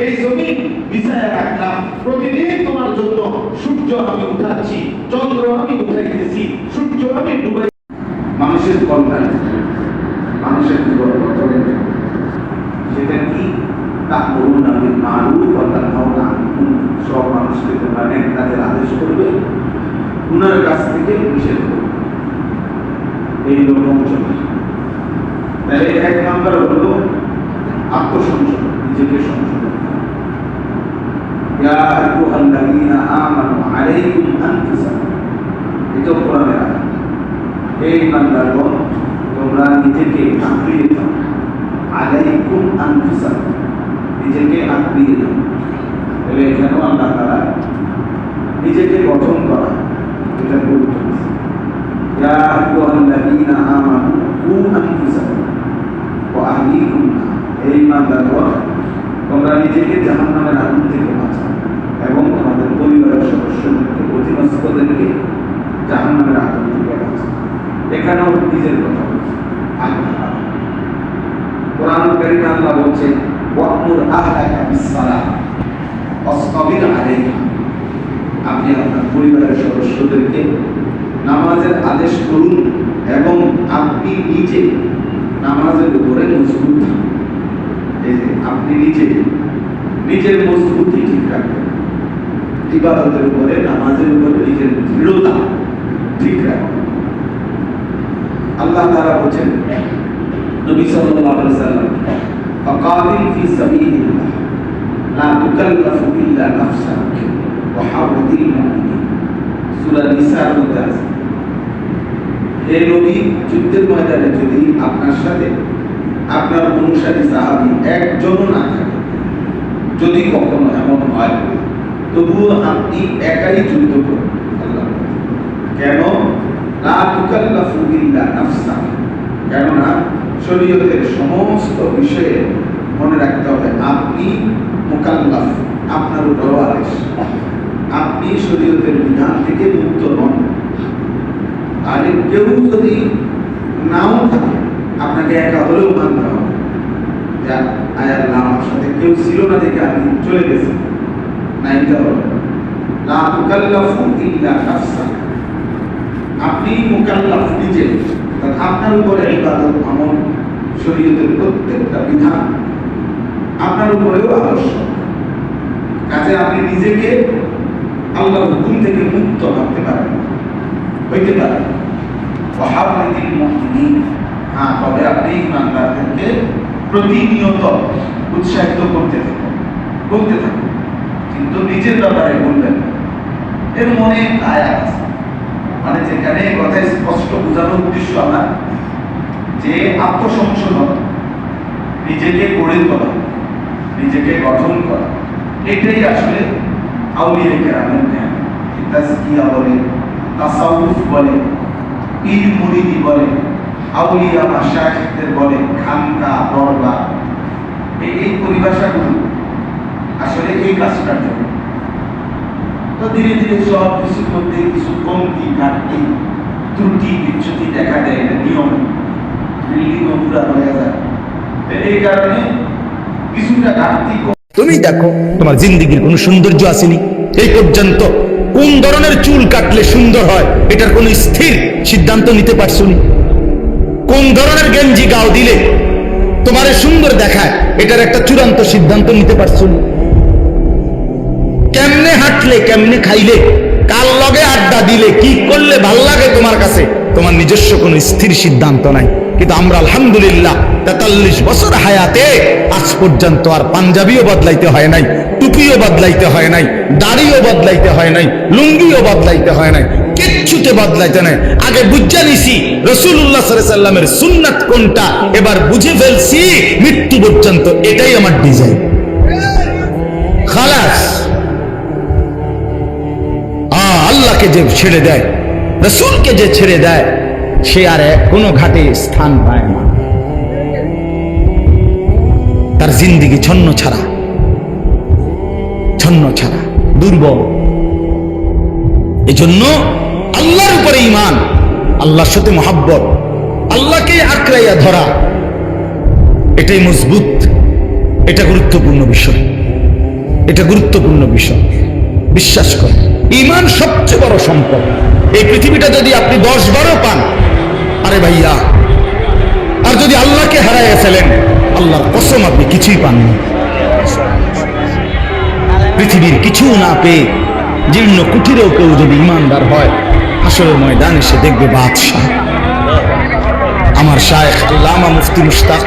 এই জমিন বিছায়া রাখলাম, প্রতিদিন তোমার জন্য সূর্য আমি উঠাচ্ছি, চন্দ্র আমি উঠাইতেছি, সূর্য আমি ডুবাই। মানুষের কল্যাণ, মানুষের জীবন গঠনের জন্য। সেটা কি? তা'মুরুনা বিল মা'রুফ ওয়া তানহাউনা আনিল মুনকার। সব মানুষকে তোমরা নেক কাজের আদেশ করবে, গুনাহের কাজ থেকে নিষেধ করবে। এই হলো পঞ্চম। তাহলে এক নাম্বার হলো আত্মসংশোধন, নিজেকে সংশোধন করা। ইয়া আইয়ুহাল্লাযীনা আমানু আলাইকুম আনফুসাকুম, এটা কোরআনের আয়াত। এই বান্দাগণ তোমরা নিজেকে আঁকড়িয়ে দাও। আলাইকুম আনফুসাকুম, নিজেকে আঁকড়িয়ে দাও। তাহলে এখানেও আল্লাহ তাআলা নিজেকে গঠন করা এটা গুরুত্ব দিয়েছে। ইয়া আইয়ুহাল্লাযীনা আমানু কু আনফুসাকুম ওয়া আহলিকুম নার, এই বান্দাগণ তোমরা নিজেকে জাহান্নামের আগুন থেকে বাঁচাও এবং তোমাদের পরিবারের সদস্যদেরকে, অধীনস্থদেরকে জাহান্নামের আগুন থেকে বাঁচাও। এখানেও নিজের কথা বলছে। কোরআন কারীমে আল্লাহ বলছেন ওয়া'মুর আহলাকা বিস-সালাহ ওয়াসতাবির আলাইহা, আপনি আপনার পরিবারের সদস্যদেরকে নামাজের আদেশ করুন এবং আপনি নিজে নামাজের উপরে মজবুত থাকুন। এই যে আপনি নিজের মজবুতি ঠিক রাখবেন, ইবাদতের উপরে, নামাজের উপরে নিজের দৃঢ়তা ঠিক রাখবেন। আল্লাহ তাআলা বলেন নবী সাল্লাল্লাহু আলাইহি ওয়াসাল্লাম ফাকাতিল ফি সাবিলিল্লাহ লা তুকাল্লাফু ইল্লা নাফসাক ওয়া হাওয়াদিল মুমিনিন, সূরা নিসার মধ্যে আছে। হে নবী, যুদ্ধের ময়দানে যদি আপনার সাথে আপনার অনুসারী সাহাবী একজনও না থাকে, যদি কখনো এমন হয়, তবুও আপনি একাই যুদ্ধ করুন। আল্লাহ কেন? লা তুকাল্লাফু ইল্লা নাফসাক, কেননা শরীয়তের সমস্ত বিষয়ে মনে রাখতে হবে আপনি মুকাল্লাফ, আপনার উপর আদেশ, আপনি শরীয়তের বিধান থেকে মুক্ত নন। আর কেউ যদি নাও থাকে, আপনাকে একা হলেও মানতে হবে যে আল্লাহ আমার সাথে কেউ ছিল না দেখে আমি চলে গেছি, না, এটা হবে লা তুকাল্লাফু ইল্লা নাফসাক, আপনি মুকাল্লাফ নিজে, আপনার উপরে ইবাদত আমল শরীয়তের প্রত্যেকটা বিধান আপনার উপরেও আবশ্যক। কাজে আপনি নিজেকে আল্লাহর হুকুম থেকে মুক্ত রাখতে পারেন, হইতে পারেন। ওয়াহাবিল মুমিনিন, হ্যাঁ, তবে আপনি ইমানদারদেরকে প্রতিনিয়ত উৎসাহিত করতে থাকুন, কিন্তু নিজের ব্যাপারে বলবেন। এর মনে আয়াত আছে, মানে যেখানে কথায় স্পষ্ট বোঝানোর উদ্দেশ্য আমার যে আত্মসংশোধন, নিজেকে গড়ে তোলা, নিজেকে গঠন করা, এটাই আসলে আউলিয়া কেরামের জ্ঞান। তাজকিয়া বলে, তাসাউফ বলে, পীর মুরিদি বলে, আউলিয়া মাশায়েখদের বলে, খানকা দরবার, এই পরিভাষাগুলো আসলে এই কাজটার জন্য। তো ধীরে ধীরে সব কিছুর মধ্যে কিছু কমতি, ঘাটতি, ত্রুটি, বিচ্যুতি দেখা দেয়। এটা নিয়ম, বিল্ডিং পুরা হয়ে যায়। এই কারণে কিছুটা ঘাটতি। তুমি দেখো তোমার জিন্দেগির কোনো সৌন্দর্য আসেনি এই পর্যন্ত। কোন ধরনের চুল কাটলে সুন্দর হয় এটার কোনো স্থির সিদ্ধান্ত নিতে পারছো নি? কোন ধরনের গেঞ্জি গাও দিলে তোমারে সুন্দর দেখায় এটার একটা চূড়ান্ত সিদ্ধান্ত নিতে পারছো নি? কেমনে হাঁটলে, কেমনে খাইলে, কার লগে আড্ডা দিলে, কি করলে ভাল লাগে তোমার কাছে, তোমার নিজস্ব কোনো স্থির সিদ্ধান্ত নাই। কিন্তু আমরা আলহামদুলিল্লাহ 43 বছর হায়াতে আজ পর্যন্ত আর পাঞ্জাবিও বদলাইতে হয় নাই, টুপিও বদলাইতে হয় নাই, দাড়িও বদলাইতে হয় নাই, লুঙ্গিও বদলাইতে হয় নাই, কিচ্ছুতে বদলাইতে নাই। আগে বুঝে নিছি রাসূলুল্লাহ সাল্লাল্লাহু আলাইহি ওয়াসাল্লামের সুন্নাত কোনটা, এবার বুঝে ফেলছি মৃত্যু পর্যন্ত এটাই আমার ডিজাইন। খালাস। আল্লাহকে যে ছেড়ে দেয়, রাসূলকে যে ছেড়ে দেয়, সে আর কোনো ঘাটে স্থান পায় না। তার জিন্দেগি ছন্ন ছাড়া, দুর্বল। এজন্য আল্লাহর উপরে ঈমান, আল্লাহর সাথে মহব্বত, আল্লাহকে আঁকড়াইয়া ধরা, এটাই মজবুত, এটা গুরুত্বপূর্ণ বিষয়। এটা গুরুত্বপূর্ণ বিষয়। বিশ্বাস করেন, ঈমান সবচেয়ে বড় সম্পদ। এই পৃথিবীটা যদি আপনি 10-12 পান, আরে ভাইয়া, আর যদি আল্লাহকে হারাইয়া ফেলেন, আল্লাহর কসম আপনি কিছুই পাননি। পৃথিবীর কিছু না পেয়ে জীর্ণ কুঠিরেও কেউ যদি ইমানদার হয়, হাসরের ময়দানে সে দেখবে বাদশাহ। আমার শায়েখ আল্লামা মুফতি মুশতাক